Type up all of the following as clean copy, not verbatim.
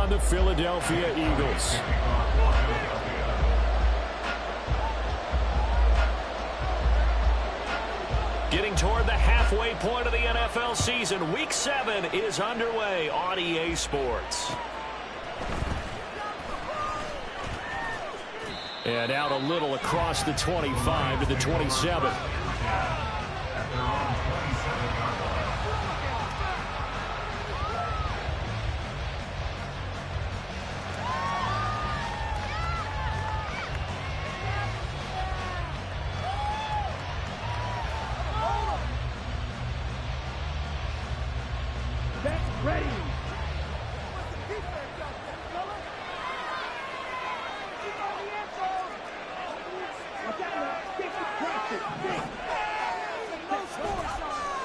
on the Philadelphia Eagles. Getting toward the halfway point of the NFL season. Week 7 is underway on EA Sports. And out a little across the 25 to the 27.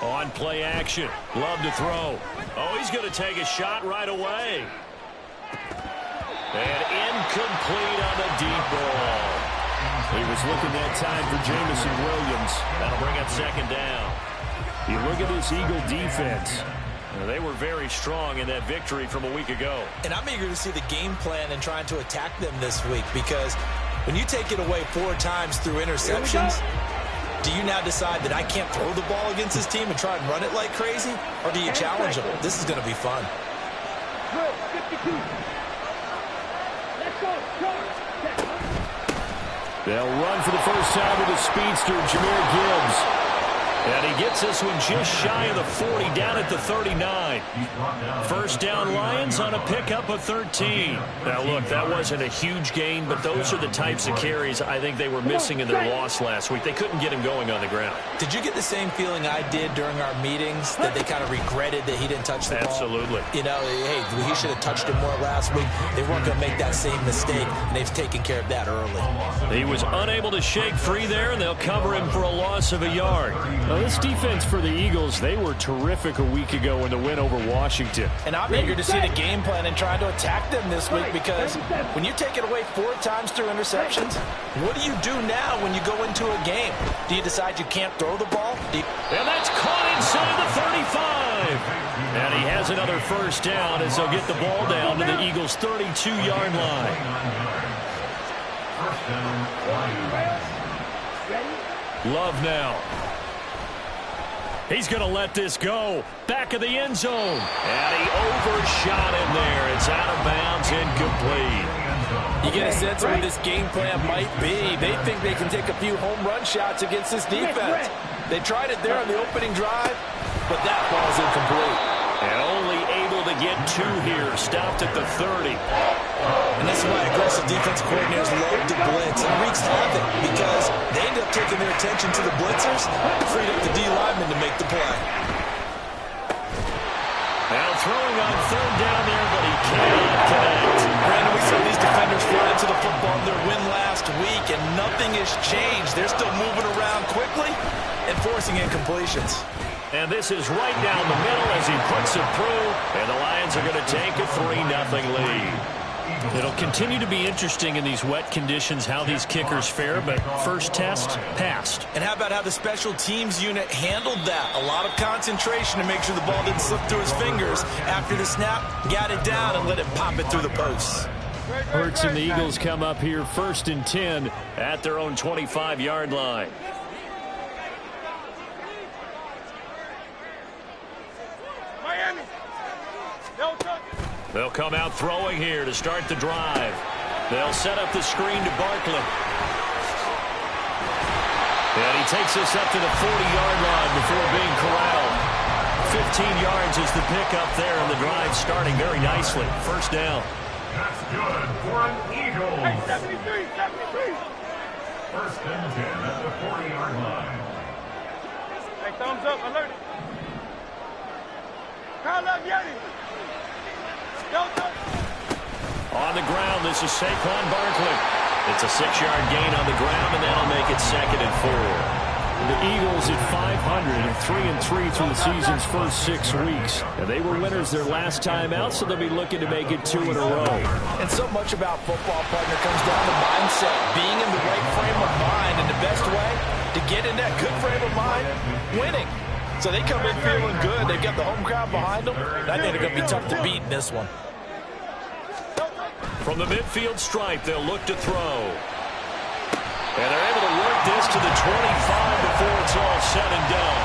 On play action. Love to throw. Oh, he's going to take a shot right away. And incomplete on the deep ball. He was looking that time for Jameson Williams. That'll bring up second down. You look at this Eagle defense. They were very strong in that victory from a week ago. And I'm eager to see the game plan and trying to attack them this week, because when you take it away 4 times through interceptions, do you now decide that I can't throw the ball against this team and try and run it like crazy? Or do you challenge them? This is going to be fun. They'll run for the first time with the speedster, Jahmyr Gibbs. And he gets this one just shy of the 40, down at the 39. First down, Lions on a pickup of 13. Now, look, that wasn't a huge gain, but those are the types of carries I think they were missing in their loss last week. They couldn't get him going on the ground. Did you get the same feeling I did during our meetings, that they kind of regretted that he didn't touch the ball? Absolutely. You know, hey, he should have touched it more last week. They weren't going to make that same mistake, and they've taken care of that early. He was unable to shake free there, and they'll cover him for a loss of a yard. Now, this defense for the Eagles, they were terrific a week ago in the win over Washington. And I'm eager to see the game plan and trying to attack them this week, because when you take it away 4 times through interceptions, what do you do now when you go into a game? Do you decide you can't throw the ball? And that's caught inside the 35. And he has another first down as they'll get the ball down to the Eagles' 32-yard line. Love now. He's going to let this go. Back of the end zone. And he overshot him there. It's out of bounds, incomplete. You get a sense of what this game plan might be. They think they can take a few home run shots against this defense. They tried it there on the opening drive, but that ball's incomplete. And only able to get 2 here. Stopped at the 30. And this is why aggressive defensive coordinators love to blitz and wreaks havoc, because they end up taking their attention to the blitzers, freed up the D lineman to make the play. Now throwing on third down there, but he cannot connect. Brandon, we saw these defenders fly into the football in their win last week, and nothing has changed. They're still moving around quickly and forcing incompletions. And this is right down the middle as he puts it through, and the Lions are going to take a 3-0 lead. It'll continue to be interesting in these wet conditions how these kickers fare, but first test, passed. And how about how the special teams unit handled that? A lot of concentration to make sure the ball didn't slip through his fingers. After the snap, got it down and let it pop it through the posts. Hurts and the Eagles come up here 1st and 10 at their own 25-yard line. They'll come out throwing here to start the drive. They'll set up the screen to Barkley. And he takes this up to the 40-yard line before being corralled. 15 yards is the pickup there, and the drive starting very nicely. First down. That's good for an Eagle. Hey, 73, 73. First and 10 at the 40-yard line. Hey, thumbs up, alert. Call up Yeti. On the ground, this is Saquon Barkley. It's a 6-yard gain on the ground, and that'll make it 2nd and 4. The Eagles at 500 and 3-3 through the season's first 6 weeks. And they were winners their last time out, so they'll be looking to make it 2 in a row. And so much about football, partner, comes down to mindset. Being in the right frame of mind, and the best way to get in that good frame of mind, winning. So they come in feeling good. They've got the home crowd behind them. I think they're going to be tough to beat in this one. From the midfield stripe, they'll look to throw. And they're able to work this to the 25 before it's all said and done.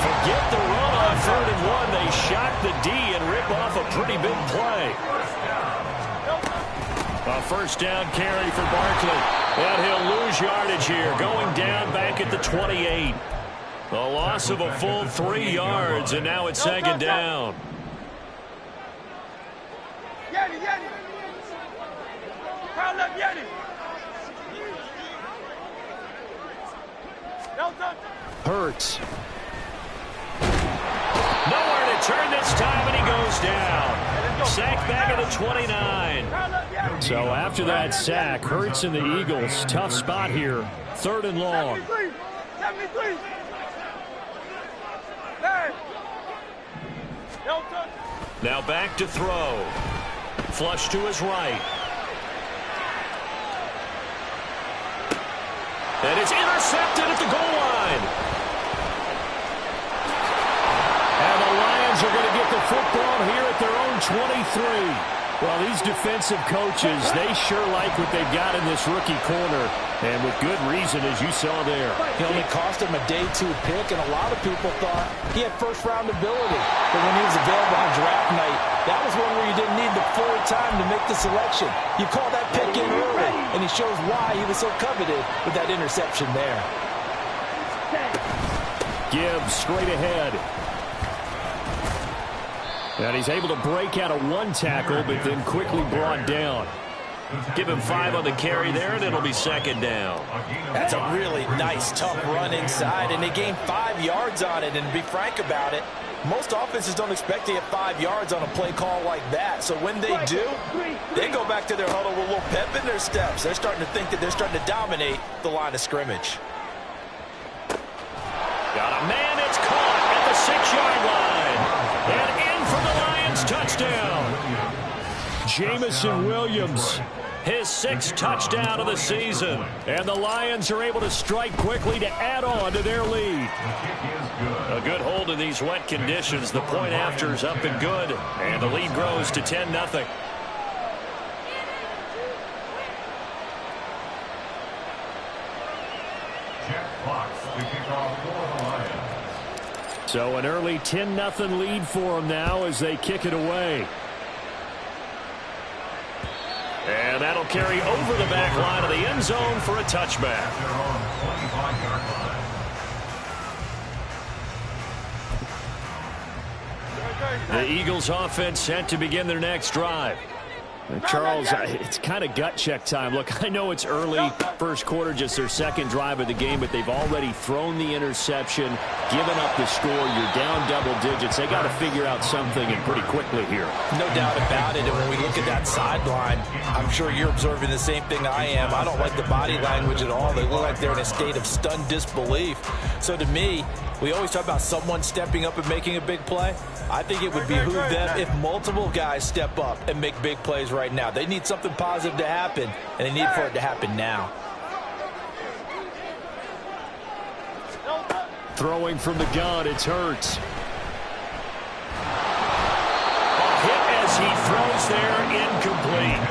Forget the run on 3rd and 1. They shock the D and rip off a pretty big play. A first down carry for Barkley. And he'll lose yardage here, going down back at the 28. A loss of a full 3 yards, and now it's 2nd down. Hurts. Nowhere to turn this time, and he goes down. Sacked back at the 29. So after that sack, Hurts and the Eagles, tough spot here. 3rd and long. 73. Now back to throw. Flush to his right. And it's intercepted at the goal line. And the Lions are going to get the football here at their own 23. Well, these defensive coaches, they sure like what they've got in this rookie corner. And with good reason, as you saw there. It only cost him a day 2 pick, and a lot of people thought he had first-round ability. But when he was available on draft night, that was one where you didn't need the full time to make the selection. You call that pick in early, and he shows why he was so coveted with that interception there. Gibbs straight ahead. And he's able to break out of 1 tackle, but then quickly brought down. Give him 5 on the carry there, and it'll be 2nd down. That's a really nice, tough run inside, and they gained 5 yards on it. And to be frank about it, most offenses don't expect to get 5 yards on a play call like that. So when they do, they go back to their huddle with a little pep in their steps. They're starting to think that they're starting to dominate the line of scrimmage. Got a man, it's caught at the 6-yard line. And in for the Lions touchdown. Jamison Williams, his 6th touchdown of the season. And the Lions are able to strike quickly to add on to their lead. A good hold in these wet conditions. The point after is up and good. And the lead grows to 10-0. So an early 10-0 lead for them now as they kick it away. And that'll carry over the back line of the end zone for a touchback. The Eagles offense set to begin their next drive. Charles, it's kind of gut check time. Look, I know it's early, first quarter, just their 2nd drive of the game, but they've already thrown the interception, given up the score. You're down double digits. They got to figure out something, and pretty quickly here. No doubt about it. And when we look at that sideline, I'm sure you're observing the same thing I am. I don't like the body language at all. They look like they're in a state of stunned disbelief. So to me, we always talk about someone stepping up and making a big play. I think it would behoove them if multiple guys step up and make big plays right now. They need something positive to happen, and they need for it to happen now. Throwing from the gun, it's Hurts. A hit as he throws there, incomplete.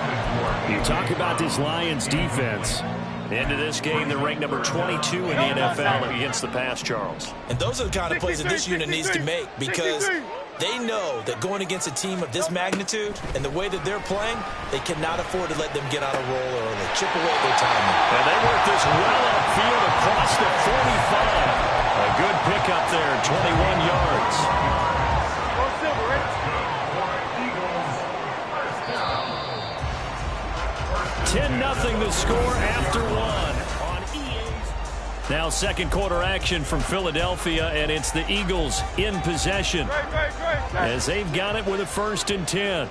You talk about this Lions defense. Into this game, they're ranked number 22 in the NFL against the pass, Charles. And those are the kind of plays that this unit needs to make, because they know that going against a team of this magnitude and the way that they're playing, they cannot afford to let them get on a roll early. Chip away at their timing. And they work this well upfield across the 45. A good pickup there, 21 yards. 10-0 the score after 1 on EA's. Now 2nd quarter action from Philadelphia, and it's the Eagles in possession as they've got it with a 1st and 10.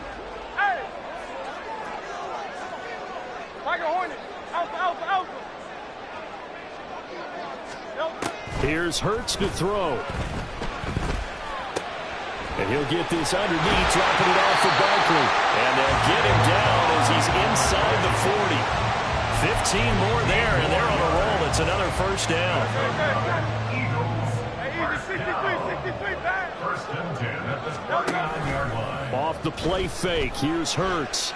Here's Hurts to throw. And he'll get this underneath, dropping it off for Barkley. And they'll get him down as he's inside the 40. 15 more there, and they're on a roll. It's another 1st down. First and 10 at the 49-yard line. Off the play fake, here's Hurts.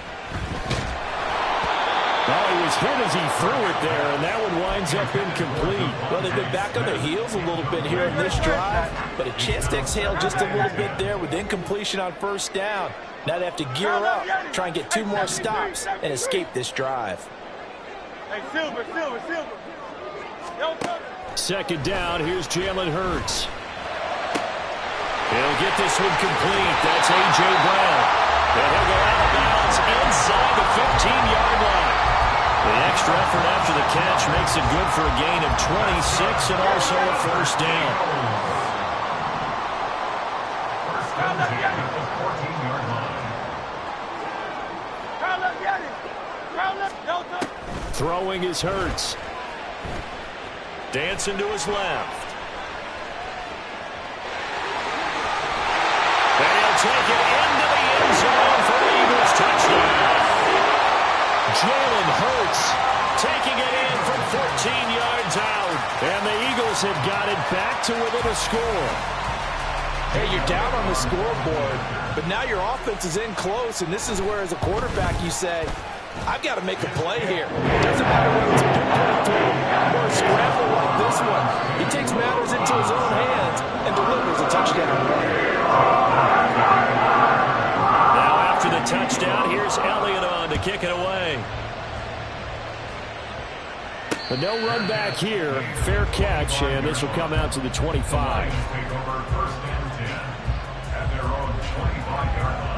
Oh, he was hit as he threw it there, and that one winds up incomplete. Well, they've been back on their heels a little bit here in this drive, but a chance to exhale just a little bit there with incompletion on first down. Now they have to gear up, try and get 2 more stops, and escape this drive. Hey, Silver. Yo, Second down, here's Jalen Hurts. He'll get this one complete. That's A.J. Brown. And he'll go out of bounds inside the 15-yard line. The extra effort after the catch makes it good for a gain of 26 and also a first down. First down at the 14-yard line. Throwing is Hurts. Dancing to his left. And he'll take it into the end zone for the Eagles touchdown. Jalen Hurts taking it in from 14 yards out. And the Eagles have got it back to within a score. Hey, you're down on the scoreboard, but now your offense is in close, and this is where, as a quarterback, you say, I've got to make a play here. It doesn't matter whether it's a pinpoint throw or a scramble like this one. He takes matters into his own hands and delivers a touchdown run. Now after the touchdown, here's Elliott on to kick it away. But no run back here. Fair catch, and this will come out to the 25. Take over first and 10 at their own 25-yard line.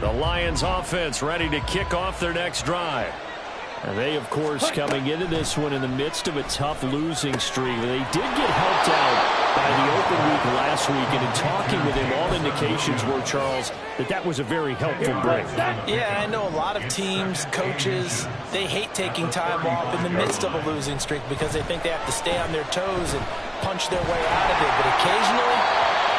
The Lions offense ready to kick off their next drive. And they, of course, coming into this one in the midst of a tough losing streak. They did get helped out by the open week last week, and in talking with him, all indications were, Charles, that was a very helpful break. Yeah, I know a lot of teams, coaches, they hate taking time off in the midst of a losing streak because they think they have to stay on their toes and punch their way out of it. But occasionally,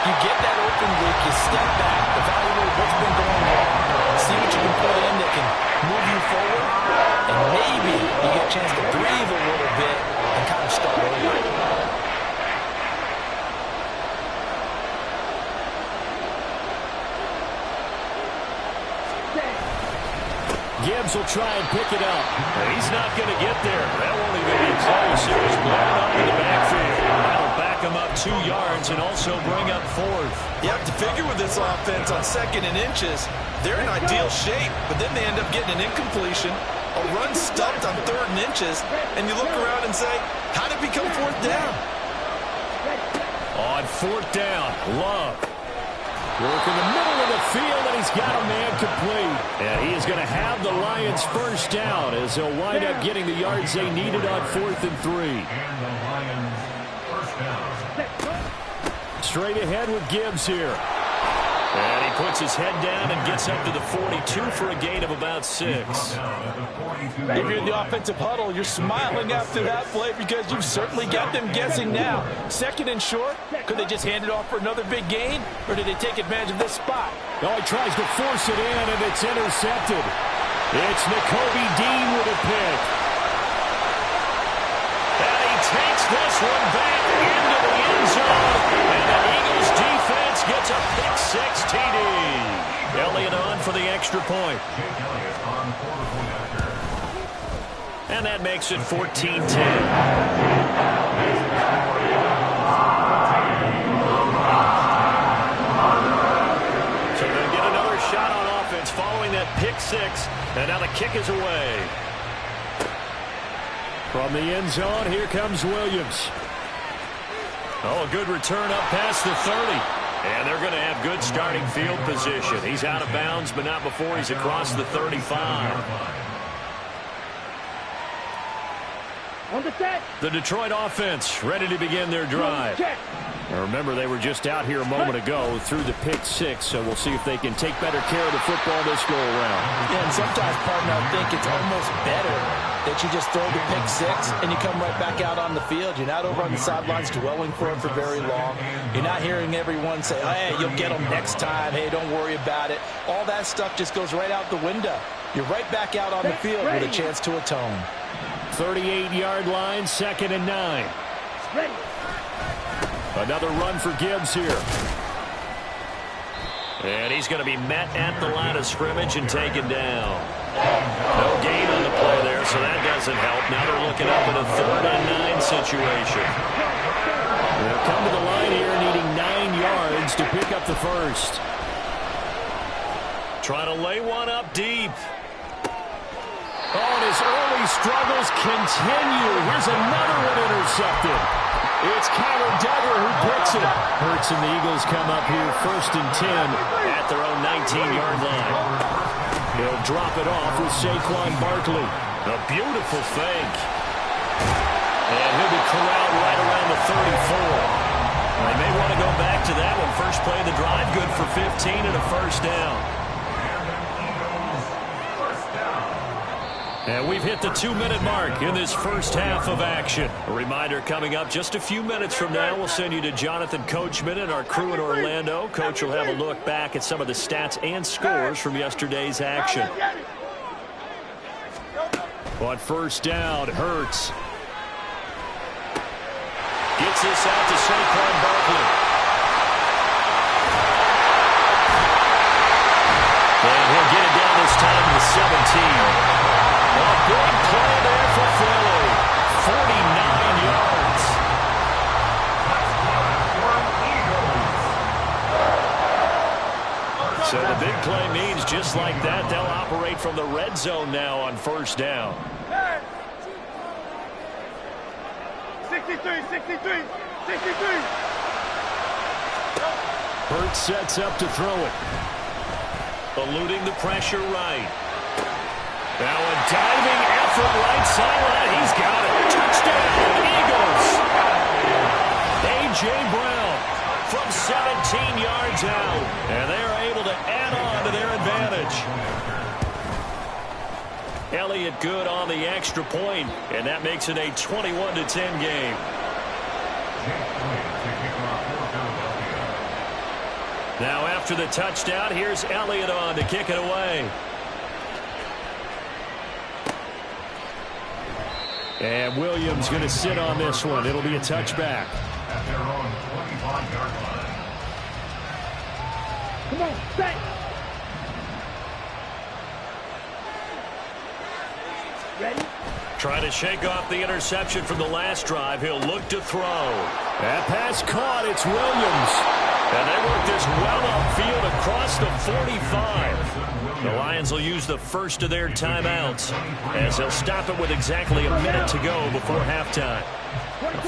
you get that open week, you step back, evaluate what's been going wrong, see what you can put in that can move you forward, and maybe you get a chance to breathe a little bit and kind of start over. Gibbs will try and pick it up. He's not going to get there. That won't even be close. It was blown up in the backfield. That'll back him up 2 yards and also bring up 4th. You have to figure with this offense on 2nd and inches, they're in ideal shape, but then they end up getting an incompletion, a run stuffed on 3rd and inches, and you look around and say, how did it become 4th down? On 4th down, Love. Work in the middle of the field, and he's got a man complete. And he is going to have the Lions first down as they'll wind up getting the yards they needed on 4th and 3. And the Lions first down. Straight ahead with Gibbs here. And he puts his head down and gets up to the 42 for a gain of about 6. If you're in the offensive huddle, you're smiling after that play because you've certainly got them guessing now. 2nd and short, could they just hand it off for another big gain, or did they take advantage of this spot? Oh, he tries to force it in, and it's intercepted. It's Nakobe Dean with a pick. And he takes this one back into the end zone. And the Eagles defense gets a pick-6 TD. Elliott on for the extra point. And that makes it 14-10. So they're going to get another shot on offense following that pick-6. And now the kick is away. From the end zone, here comes Williams. Oh, a good return up past the 30. And they're going to have good starting field position. He's out of bounds, but not before he's across the 35. The Detroit offense ready to begin their drive. Now remember, they were just out here a moment ago through the pick-6, so we'll see if they can take better care of the football this go-around. Yeah, and sometimes, partner, I think it's almost better that you just throw the pick-6 and you come right back out on the field. You're not over on the sidelines dwelling for it for very long. You're not hearing everyone say, oh, hey, you'll get them next time. Hey, don't worry about it. All that stuff just goes right out the window. You're right back out on the field with a chance to atone. 38-yard line, 2nd and 9. Ready. Another run for Gibbs here. And he's going to be met at the line of scrimmage and taken down. No gain on the play there, so that doesn't help. Now they're looking up at a 3rd and 9 situation. They'll come to the line here needing 9 yards to pick up the first. Trying to lay one up deep. Oh, and his early struggles continue. Here's another one intercepted. It's Kyler Duggar who picks it. Hurts and the Eagles come up here 1st and 10 at their own 19-yard line. He'll drop it off with Saquon Barkley. A beautiful fake. And he'll be corralled right around the 34. They may want to go back to that one. First play of the drive, good for 15 and a first down. And we've hit the 2-minute mark in this first half of action. A reminder coming up just a few minutes from now, we'll send you to Jonathan Coachman and our crew in Orlando. Coach will have a look back at some of the stats and scores from yesterday's action. On first down, Hurts. Gets this out to Saquon Barkley. And he'll get it down this time to the 17. A big play there for Philly. 49 yards. So the big play means just like that, they'll operate from the red zone now on first down. 63, 63, 63. Hurts sets up to throw it. Eluding the pressure right. Now a diving effort right sideline. He's got it. Touchdown, Eagles. A.J. Brown from 17 yards out. And they're able to add on to their advantage. Elliott good on the extra point, and that makes it a 21-10 game. Now after the touchdown, here's Elliott on to kick it away. And Williams going to sit on this one. It'll be a touchback. At their own 25-yard line. Come on, set. Ready? Trying to shake off the interception from the last drive. He'll look to throw. That pass caught. It's Williams. And they work this well upfield across the 45. The Lions will use the first of their timeouts as they'll stop it with exactly a minute to go before halftime.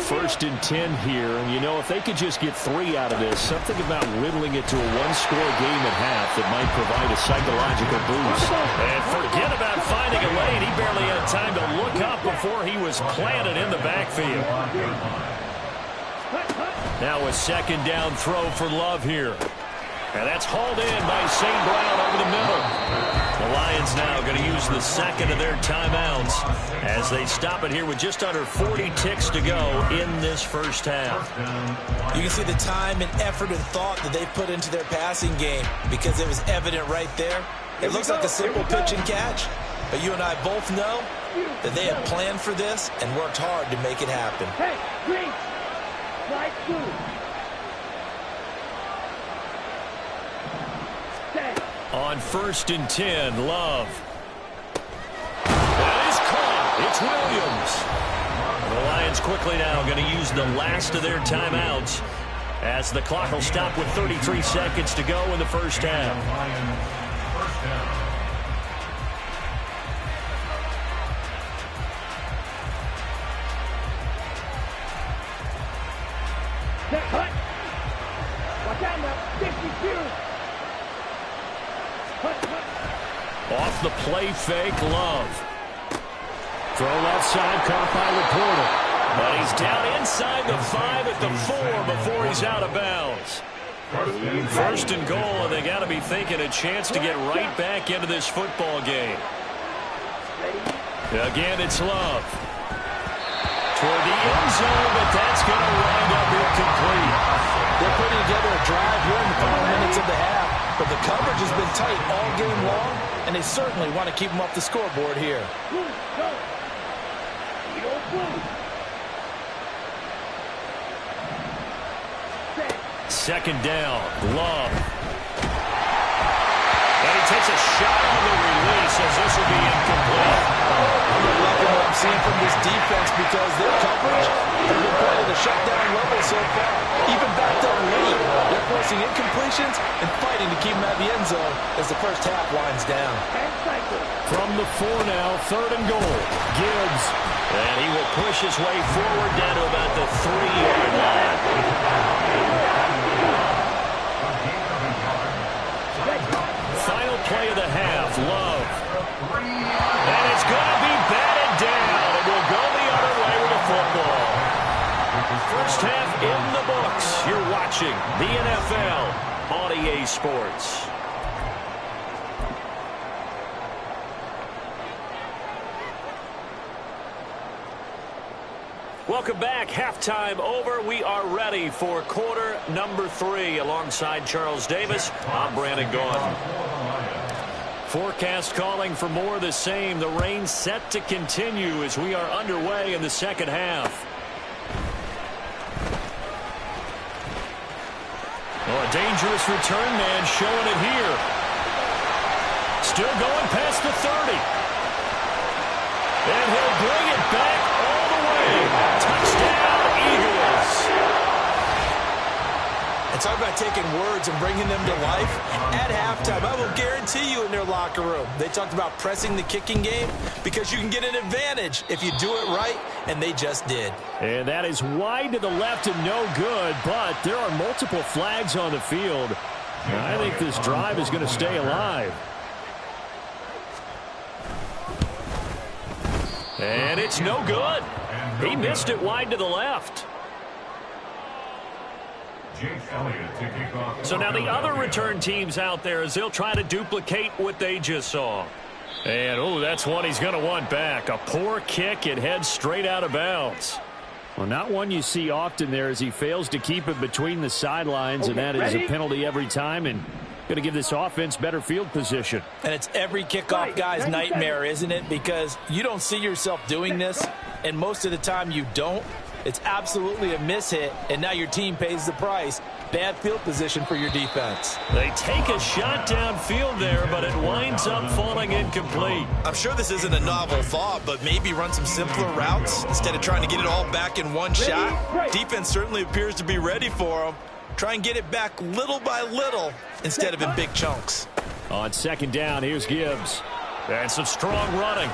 1st and 10 here, and you know, if they could just get 3 out of this, something about whittling it to a one-score game at half that might provide a psychological boost. And forget about finding a lane. He barely had time to look up before he was planted in the backfield. Now a 2nd down throw for Love here. And that's hauled in by St. Brown over the middle. The Lions now going to use the 2nd of their timeouts as they stop it here with just under 40 ticks to go in this first half. You can see the time and effort and thought that they put into their passing game because it was evident right there. It looks like a simple pitch and catch, but you and I both know that they have planned for this and worked hard to make it happen. Hey, green. Right through. On 1st and 10, Love. That is caught. It's Williams. The Lions quickly now going to use the last of their timeouts as the clock will stop with 33 seconds to go in the first half. First down. Cut. Watch out now. 62. Off the play fake, Love. Throw left side, caught by Laporta. But he's down inside the 5 at the 4 before he's out of bounds. 1st and goal, and they got to be thinking a chance to get right back into this football game. Again, it's Love. Toward the end zone, but that's going to wind up incomplete. They're putting together a drive here in the final minutes of the half, but the coverage has been tight all game long, and they certainly want to keep them off the scoreboard here. Second down, Love. And he takes a shot on the release as this will be incomplete. I'm really liking what I'm seeing from this defense because their coverage has been playing at a shutdown level so far. Even backed up late, they're forcing incompletions and fighting to keep them at the end zone as the first half winds down. From the 4 now, 3rd and goal. Gibbs. And he will push his way forward down to about the 3-yard line. Final play of the half, Love. And it's going to be batted down. It will go the other way with the football. First half in the books. You're watching the NFL on EA Sports. Welcome back. Halftime over. We are ready for quarter number 3. Alongside Charles Davis, I'm Brandon Gaudin. Forecast calling for more of the same. The rain set to continue as we are underway in the second half. Oh, a dangerous return man showing it here. Still going past the 30. And he'll bring it back all the way. Touchdown, Eagles. And talk about taking words and bringing them to life. At halftime, I will guarantee you in their locker room, they talked about pressing the kicking game because you can get an advantage if you do it right, and they just did. And that is wide to the left and no good, but there are multiple flags on the field. I think this drive is going to stay alive. And it's no good. He missed it wide to the left. So now the other return teams out there as they'll try to duplicate what they just saw. And, oh, that's one he's going to want back. A poor kick. It heads straight out of bounds. Well, not one you see often there as he fails to keep it between the sidelines, and that is a penalty every time, and going to give this offense better field position. And it's every kickoff guy's nightmare, isn't it? Because you don't see yourself doing this, and most of the time you don't. It's absolutely a mishit, and now your team pays the price. Bad field position for your defense. They take a shot downfield there, but it winds up falling incomplete. I'm sure this isn't a novel thought, but maybe run some simpler routes instead of trying to get it all back in one shot. Defense certainly appears to be ready for them. Try and get it back little by little instead of in big chunks. On second down, here's Gibbs. And some strong running.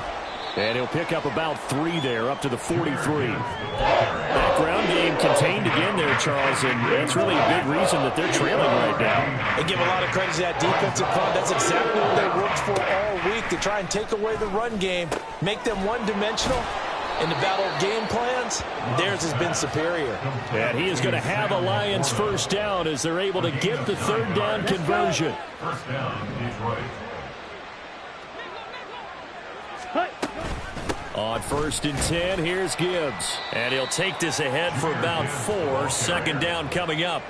And he'll pick up about 3 there, up to the 43. That ground game contained again there, Charles, and that's really a big reason that they're trailing right now. They give a lot of credit to that defensive front. That's exactly what they worked for all week, to try and take away the run game, make them one-dimensional. In the battle of game plans, theirs has been superior. And he is going to have a Lions first down as they're able to get the third down conversion. First down, Detroit. On 1st and 10, here's Gibbs. And he'll take this ahead for about 4. Second down coming up.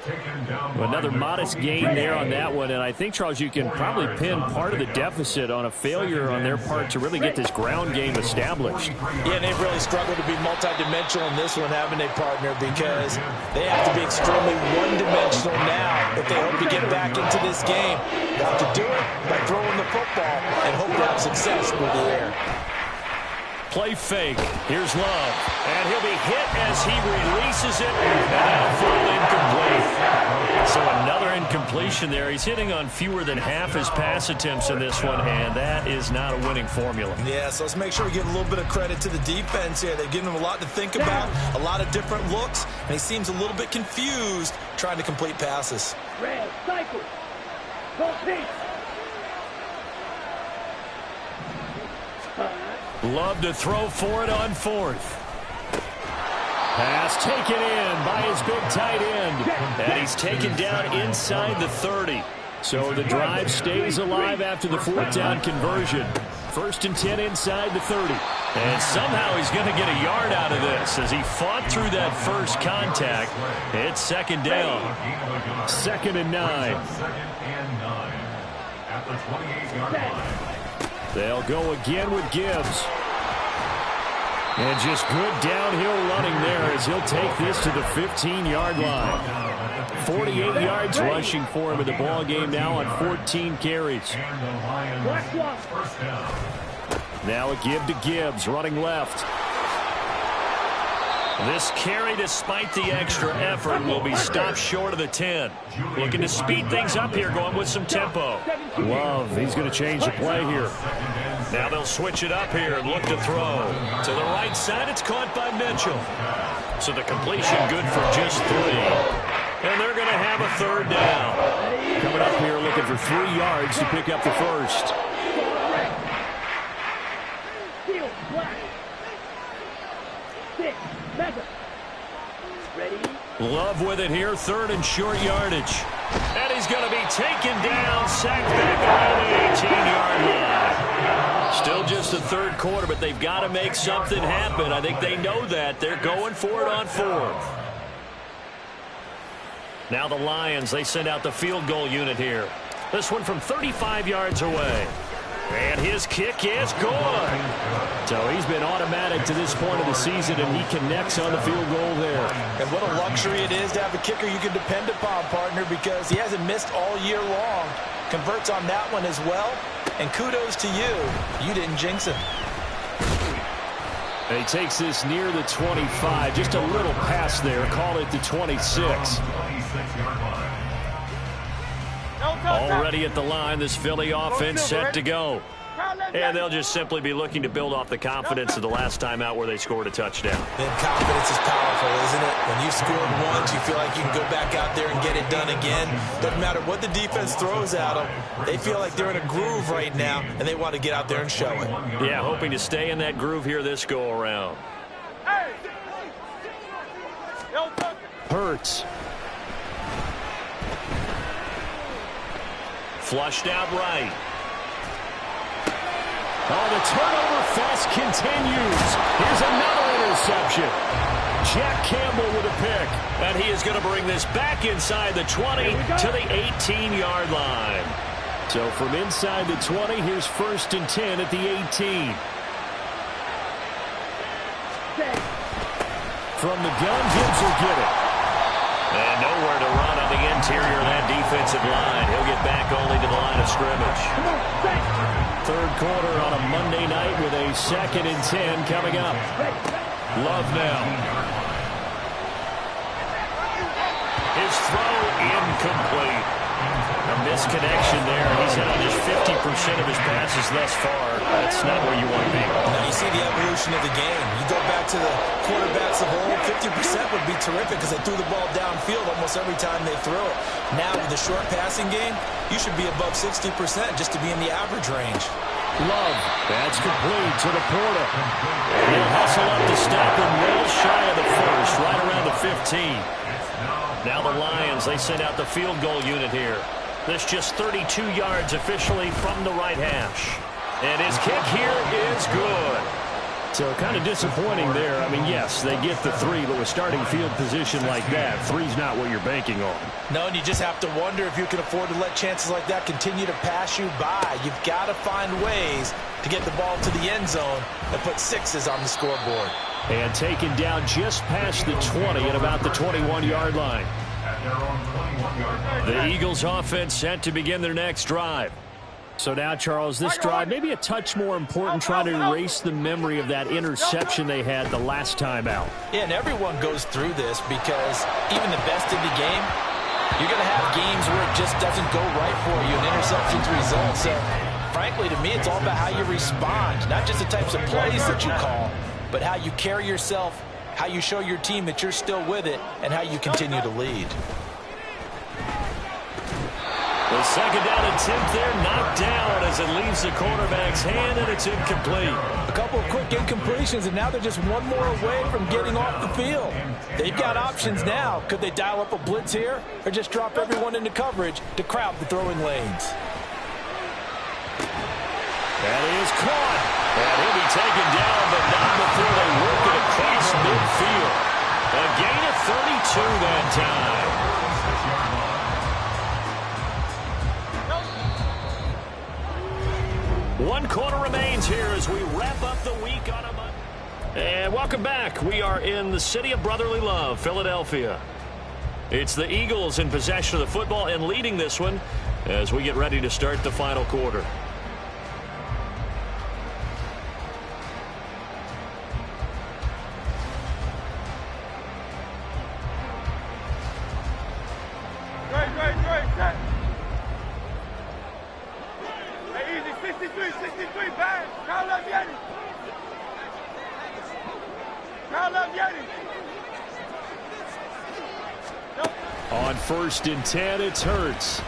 Another modest gain there on that one. And I think, Charles, you can probably pin part of the deficit on a failure on their part to really get this ground game established. Yeah, they've really struggled to be multidimensional in this one, haven't they, partner? Because they have to be extremely one-dimensional now if they hope to get back into this game. They have to do it by throwing the football and hope to have success through the air. Play fake. Here's Love. And he'll be hit as he releases it. And that'll fall incomplete. So another incompletion there. He's hitting on fewer than half his pass attempts in this one, and that is not a winning formula. Yeah, so let's make sure we give a little bit of credit to the defense here. They've given him a lot to think about, a lot of different looks, and he seems a little bit confused trying to complete passes. Red, cycle. Go pink. Love to throw for it on 4th. Pass taken in by his big tight end. And he's taken down inside the 30. So the drive stays alive after the 4th down conversion. 1st and 10 inside the 30. And somehow he's going to get a yard out of this as he fought through that first contact. It's second down. 2nd and 9. 2nd and 9 at the 28-yard line. They'll go again with Gibbs. And just good downhill running there as he'll take this to the 15-yard line. 48 yards rushing for him in the ball game now on 14 carries. Now a give to Gibbs, running left. This carry, despite the extra effort, will be stopped short of the 10. Looking to speed things up here, going with some tempo. Love, he's going to change the play here. Now they'll switch it up here and look to throw. To the right side, it's caught by Mitchell. So the completion good for just 3. And they're going to have a 3rd down. Coming up here looking for 3 yards to pick up the first. Love with it here, 3rd and short yardage. And he's going to be taken down, sacked back around the 18-yard line. Still just the 3rd quarter, but they've got to make something happen. I think they know that. They're going for it on 4th. Now the Lions, they send out the field goal unit here. This one from 35 yards away. And his kick is good. So he's been automatic to this point of the season, and he connects on the field goal there. And what a luxury it is to have a kicker you can depend upon, partner, because he hasn't missed all year long. Converts on that one as well. And kudos to you. You didn't jinx him. And he takes this near the 25. Just a little pass there. Call it the 26. Already at the line, this Philly offense set to go. And they'll just simply be looking to build off the confidence of the last time out where they scored a touchdown. And confidence is powerful, isn't it? When you've scored once, you feel like you can go back out there and get it done again. Doesn't matter what the defense throws at them. They feel like they're in a groove right now, and they want to get out there and show it. Yeah, hoping to stay in that groove here this go-around. Hurts. Flushed out right. Oh, the turnover fest continues. Here's another interception. Jack Campbell with a pick. And he is going to bring this back inside the 20 to the 18-yard line. So from inside the 20, here's 1st and 10 at the 18. From the gun, Gibbs will get it. And nowhere to run on the interior of that defensive line. He'll get back only to the line of scrimmage. 3rd quarter on a Monday night with a 2nd and 10 coming up. Love now. His throw incomplete. A misconnection there. He's hit on just 50% of his passes thus far. That's not where you want to be. Now you see the evolution of the game. You go back to the quarterbacks of old, 50% would be terrific because they threw the ball downfield almost every time they threw it. Now with the short passing game, you should be above 60% just to be in the average range. Love. That's complete to the Porter. And he'll hustle up to stop him well shy of the first, right around the 15. Now the Lions, they send out the field goal unit here. This just 32 yards officially from the right hash. And his kick here is good. So kind of disappointing there. I mean, yes, they get the 3, but with starting field position like that, 3's not what you're banking on. No, and you just have to wonder if you can afford to let chances like that continue to pass you by. You've got to find ways to get the ball to the end zone and put 6s on the scoreboard. And taken down just past the 20 at about the 21-yard line. The Eagles offense set to begin their next drive. So now, Charles, this drive maybe a touch more important, trying to erase the memory of that interception they had the last time out. Yeah, and everyone goes through this because even the best in the game, you're going to have games where it just doesn't go right for you and interceptions result. So, frankly, to me, it's all about how you respond, not just the types of plays that you call, but how you carry yourself, how you show your team that you're still with it, and how you continue to lead. The 2nd down attempt there knocked down as it leaves the quarterback's hand, and it's incomplete. A couple of quick incompletions, and now they're just one more away from getting off the field. They've got options now. Could they dial up a blitz here or just drop everyone into coverage to crowd the throwing lanes? That is caught. And he'll be taken down, but not before they work it across midfield. A gain of 32 that time. 1 quarter remains here as we wrap up the week on a Monday. And welcome back. We are in the city of brotherly love, Philadelphia. It's the Eagles in possession of the football and leading this one as we get ready to start the final quarter. On 1st and 10, it's Hurts.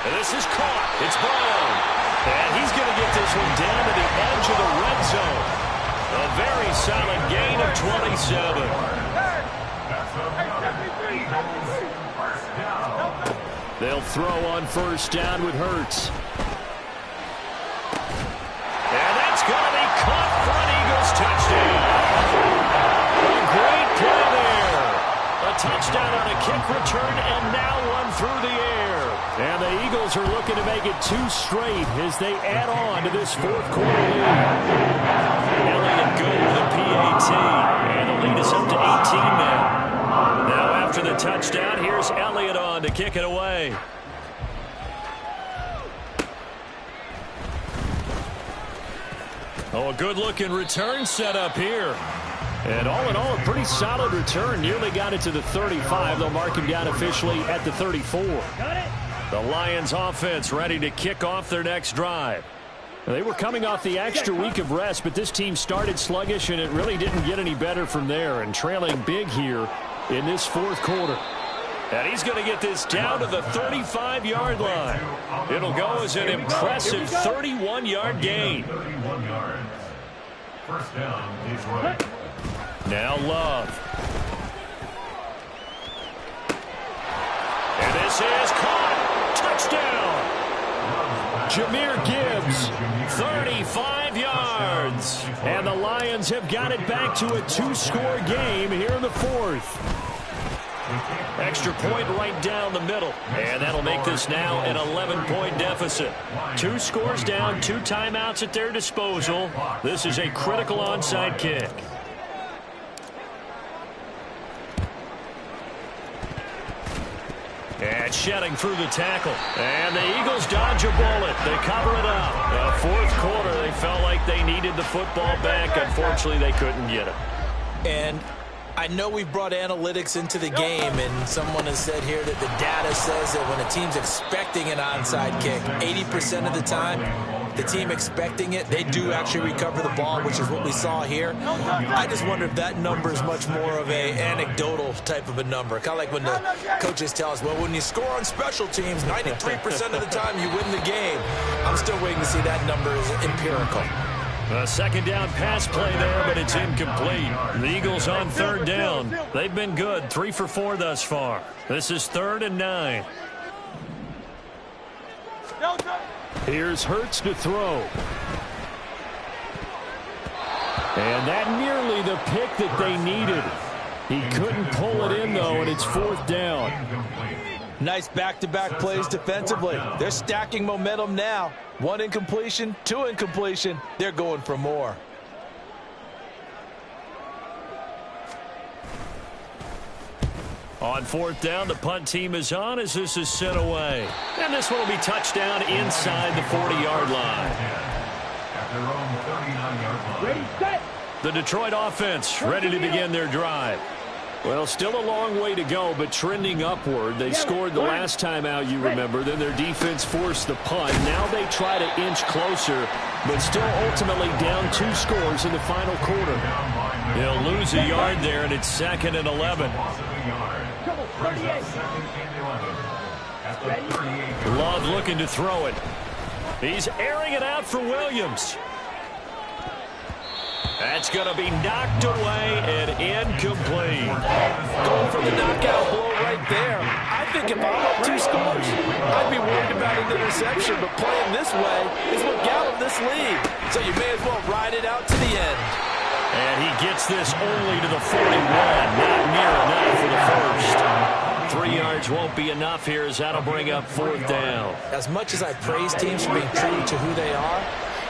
And this is caught. It's Brown. And he's going to get this one down to the edge of the red zone. A very solid gain of 27. They'll throw on 1st down with Hurts. And that's going to be caught for an Eagles touchdown. A great play there. A touchdown on a kick return and now one through the air. And the Eagles are looking to make it 2 straight as they add on to this 4th quarter lead. Elliott good with a PAT. And the lead is up to 18 now. Now after the touchdown, here's Elliott on to kick it away. Oh, a good-looking return set up here. And all in all, a pretty solid return. Nearly got it to the 35. They'll mark him down officially at the 34. The Lions offense ready to kick off their next drive. They were coming off the extra week of rest, but this team started sluggish, and it really didn't get any better from there. And trailing big here in this 4th quarter. And he's going to get this down to the 35-yard line. It'll go as an impressive 31-yard gain. 31 yards. 1st down, Detroit. Now Love. And this is caught. Touchdown. Jahmyr Gibbs, 35 yards. And the Lions have got it back to a 2-score game here in the 4th. Extra point right down the middle. And that'll make this now an 11-point deficit. 2 scores down, 2 timeouts at their disposal. This is a critical onside kick. And shedding through the tackle. And the Eagles dodge a bullet. They cover it up. The 4th quarter, they felt like they needed the football back. Unfortunately, they couldn't get it. And I know we've brought analytics into the game, and someone has said here that the data says that when a team's expecting an onside kick, 80% of the time, the team expecting it, they do actually recover the ball, which is what we saw here. I just wonder if that number is much more of a anecdotal type of a number. Kind of like when the coaches tell us, well, when you score on special teams, 93% of the time you win the game. I'm still waiting to see that number is empirical. A 2nd down pass play there, but it's incomplete. The Eagles on 3rd down. They've been good, 3 for 4 thus far. This is 3rd and 9. Here's Hurts to throw. And that nearly the pick that they needed. He couldn't pull it in, though, and it's 4th down. Nice back-to-back plays defensively. They're stacking momentum now. 1 incompletion, 2 incompletion. They're going for more. On 4th down, the punt team is on as this is sent away. And this one will be touchdown inside the 40-yard line. At their own 39-yard line. Ready, set. The Detroit offense ready to begin their drive. Well, still a long way to go, but trending upward. They scored the last time out, you remember. Then their defense forced the punt. Now they try to inch closer, but still ultimately down 2 scores in the final quarter. They'll lose a yard there, and it's 2nd and 11. Love looking to throw it. He's airing it out for Williams. That's going to be knocked away and incomplete. Going for the knockout blow right there. I think if I'm up 2 scores, I'd be worried about an interception, but playing this way is what got him this lead. So you may as well ride it out to the end. And he gets this only to the 41. Not near enough for the first. 3 yards won't be enough here as that'll bring up 4th down. As much as I praise teams for being true to who they are,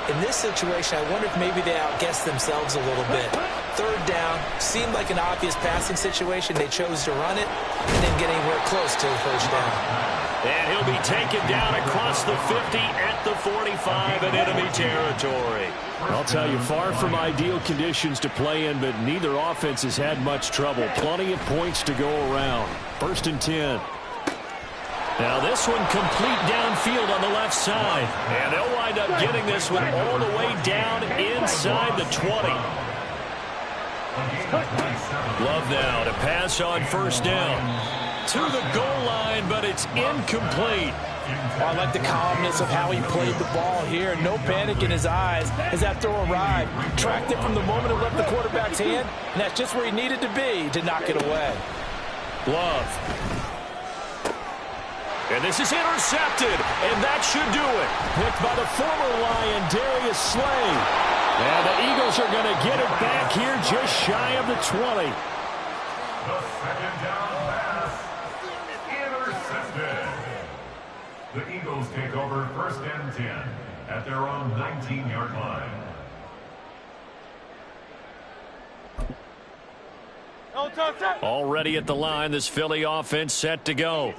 in this situation, I wonder if maybe they outguessed themselves a little bit. Third down, seemed like an obvious passing situation. They chose to run it and didn't get anywhere close to the first down. And he'll be taken down across the 50 at the 45 in enemy territory. I'll tell you, far from ideal conditions to play in, but neither offense has had much trouble. Plenty of points to go around. 1st and 10. Now this one complete downfield on the left side. And they'll wind up getting this one all the way down inside the 20. Love now to pass on 1st down. To the goal line, but it's incomplete. I like the calmness of how he played the ball here. No panic in his eyes as that throw arrived. Tracked it from the moment it left the quarterback's hand, and that's just where he needed to be to knock it away. Love. And this is intercepted, and that should do it. Picked by the former Lion, Darius Slay. And the Eagles are going to get it back here just shy of the 20. The 2nd down pass. Intercepted. The Eagles take over 1st and 10 at their own 19-yard line. Already at the line, this Philly offense set to go.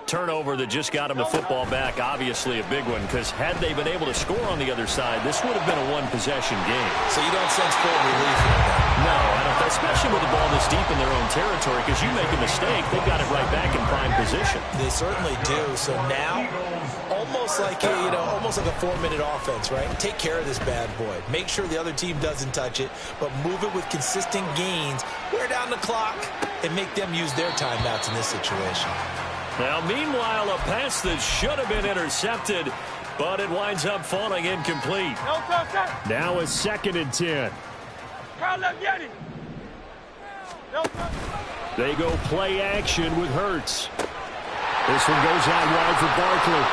Turnover that just got him the football back, obviously a big one, because had they been able to score on the other side, this would have been a one-possession game. So you don't sense full relief here? No, I don't, especially with the ball this deep in their own territory, because you make a mistake, they've got it right back in prime position. They certainly do. So now, almost like almost like a 4-minute offense, right? Take care of this bad boy. Make sure the other team doesn't touch it, but move it with consistent gains. Wear down the clock and make them use their timeouts in this situation. Now, meanwhile, a pass that should have been intercepted, but it winds up falling incomplete. Now it's 2nd and 10. They go play action with Hurts. This one goes out wide for Barkley.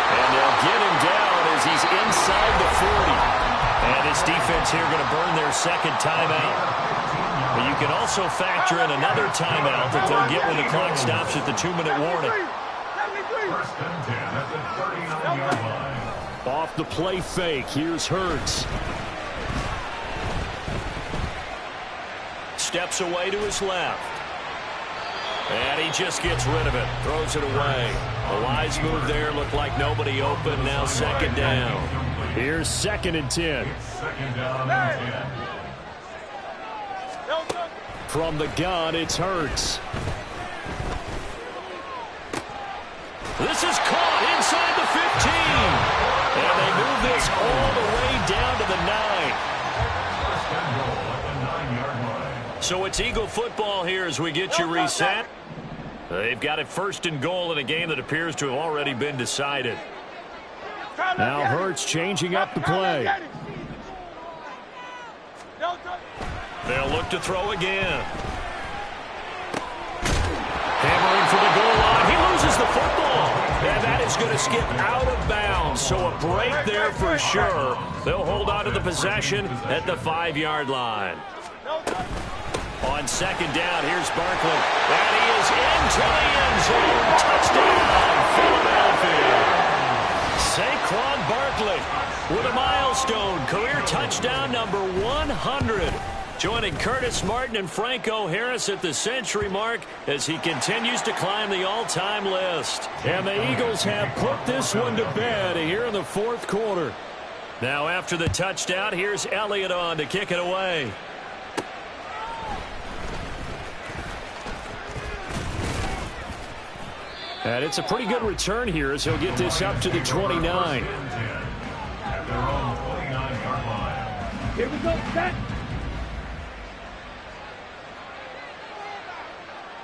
And they'll get him down as he's inside the 40. And this defense here going to burn their 2nd timeout. But you can also factor in another timeout that they'll get when the clock stops at the 2-minute warning. 1st and 10 at the 39-yard line. Off the play fake, here's Hurts. Steps away to his left. And he just gets rid of it. Throws it away. A wise move there. Looked like nobody open. Now 2nd down. Here's 2nd and 10. 2nd down and 10. From the gun, it's Hurts. This is caught inside the 15. And they move this all the way down to the 9. 1st and goal at the 9-yard line. So it's Eagle football here as we get you reset. They've got it 1st and goal in a game that appears to have already been decided. Now Hurts changing up the play. They'll look to throw again. Hammering for the goal line. He loses the football. And that is going to skip out of bounds. So a break there for sure. They'll hold on to the possession at the 5-yard line. On 2nd down, here's Barkley. And he is into the end zone. Touchdown, Philadelphia. Saquon Barkley with a milestone. Career touchdown number 100. Joining Curtis Martin and Franco Harris at the century mark as he continues to climb the all-time list. And the Eagles have put this one to bed here in the 4th quarter. Now after the touchdown, here's Elliott on to kick it away. And it's a pretty good return here as he'll get this up to the 29. At their own 29-yard line. Here we go, set.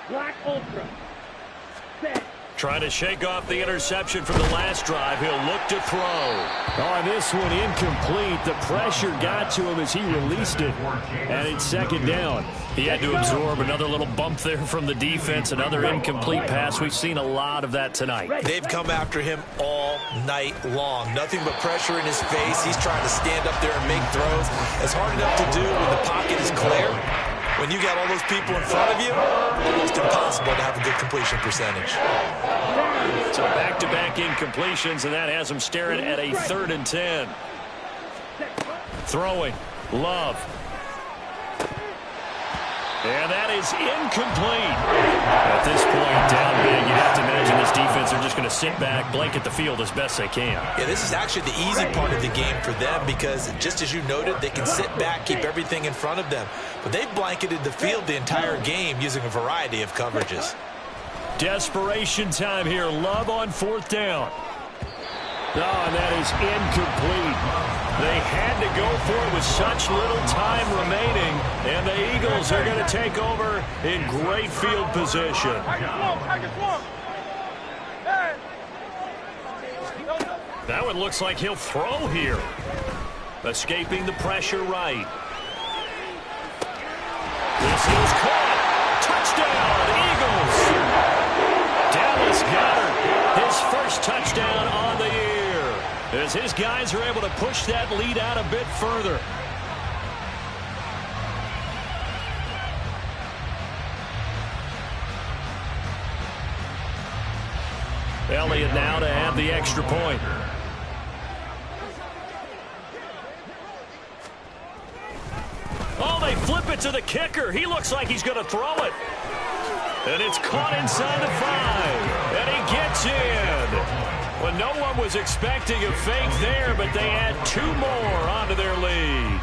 Black Ultra. Set. Trying to shake off the interception from the last drive. He'll look to throw. On this one, incomplete. The pressure got to him as he released it. And it's 2nd down. He had to absorb another little bump there from the defense. Another incomplete pass. We've seen a lot of that tonight. They've come after him all night long. Nothing but pressure in his face. He's trying to stand up there and make throws. It's hard enough to do when the pocket is clear. When you got all those people in front of you, almost impossible to have a good completion percentage. So back-to-back incompletions, and that has them staring at a 3rd and 10. Throwing. Love. And that is incomplete. At this point, down big, you'd have to imagine this defense are just going to sit back, blanket the field as best they can. Yeah, this is actually the easy part of the game for them because, just as you noted, they can sit back, keep everything in front of them. But they've blanketed the field the entire game using a variety of coverages. Desperation time here. Love on 4th down. Oh, and that is incomplete. They had to go for it with such little time remaining, and the Eagles are going to take over in great field position. That one looks like he'll throw here. Escaping the pressure right. This is caught. Touchdown, Eagles. Dallas Goedert, his first touchdown on the year, as his guys are able to push that lead out a bit further. Elliott now to have the extra point. Oh, they flip it to the kicker. He looks like he's going to throw it. And it's caught inside the 5. And he gets in. Well, no one was expecting a fake there, but they add 2 more onto their lead.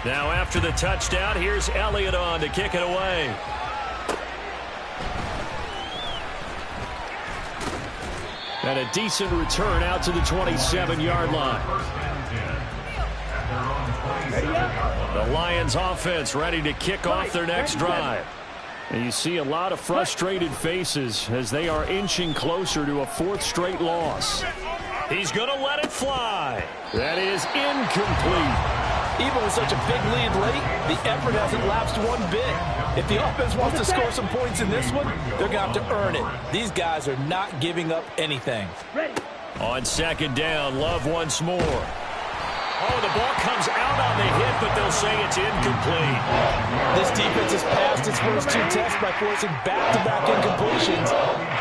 Now after the touchdown, here's Elliott on to kick it away. And a decent return out to the 27-yard line. The Lions offense ready to kick off their next drive. And you see a lot of frustrated faces as they are inching closer to a 4th straight loss. He's going to let it fly. That is incomplete. Even with such a big lead late, the effort hasn't lapsed one bit. If the offense wants to score some points in this one, they're going to have to earn it. These guys are not giving up anything. On 2nd down, Love once more. Oh, the ball comes out on the hit, but they'll say it's incomplete. This defense has passed its first 2 tests by forcing back-to-back incompletions.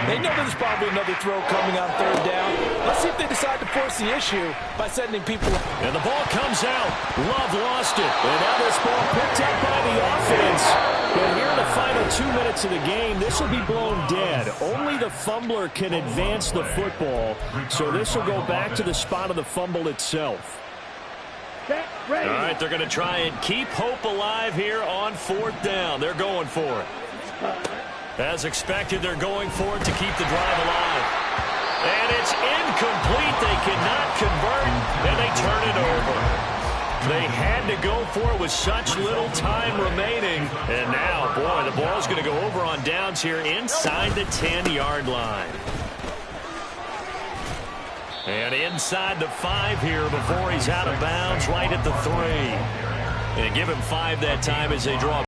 They know there's probably another throw coming on 3rd down. Let's see if they decide to force the issue by sending people. And the ball comes out. Love lost it. And now this ball picked up by the offense. But here in the final 2 minutes of the game, this will be blown dead. Only the fumbler can advance the football, so this will go back to the spot of the fumble itself. All right, they're going to try and keep hope alive here on 4th down. They're going for it. As expected, they're going for it to keep the drive alive. And it's incomplete. They cannot convert, and they turn it over. They had to go for it with such little time remaining. And now, boy, the ball's going to go over on downs here inside the 10-yard line. And inside the 5 here before he's out of bounds, right at the 3. And give him 5 that time as they draw